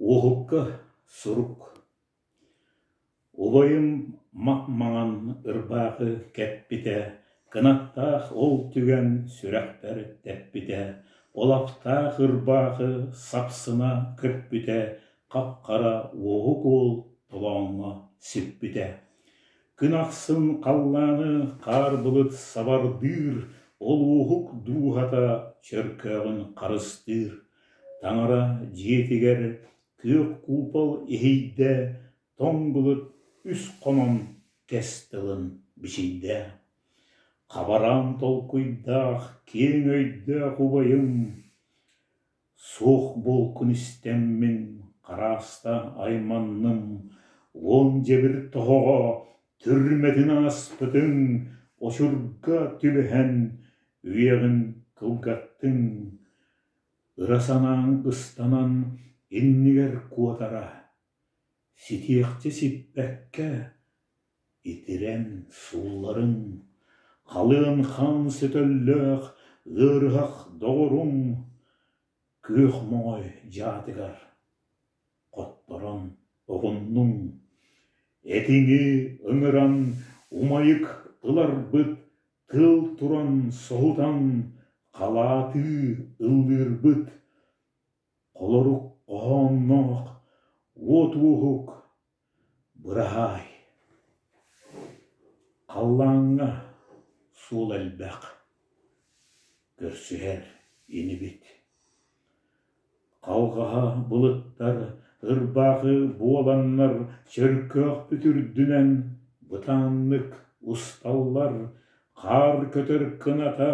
Оғыққа сұрук. Олайым мақмаған ұрбағы кәппіте, қынаттақ ол түген сүрәқтер тәппіте, олаптақ ұрбағы сапсына көппіте, қапқара оғық ол тұлаңа сүппіте. Күн ақсын қалланы қар бұлыт сабардыр, ол оғық дұғата чөркөғін қарыстыр. Таңара жетігер көк купал ейді, тоң бұлыт үс қонын кәстілін бішейді. Қабарам толқойдақ кең өйді құбайым, соқ бол күн істеммін қараста айманным, он жебір тоғыға түрметін аспытың, ошырға түбіхен үйеғін кылғаттың. Ырасанан ыстанан иннигер куатара, ситиекче сиппәккә итирен сулларын, қалын хан сөтөллөк ырғақ доғырым, көк моңой жатыгар қотторон оғынның. Этиңи ыңыран умайык ылар бұт, тыл туран соғутан, қалаты ылдыр бұт, қолырық қоғаннақ, от оғық бұрағай. Қаллаңа сол әлбәқ, көрсігер ені бет. Қалғаға бұлыттар, ұрбағы боланлар, чөркөк бүтірдінен, бұтанлық ұсталлар, қар көтір кыната,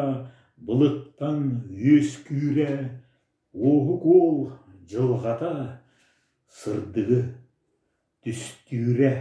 бұлыттан өс күйре, оғық ол жылғата, сырдығы түстүйре.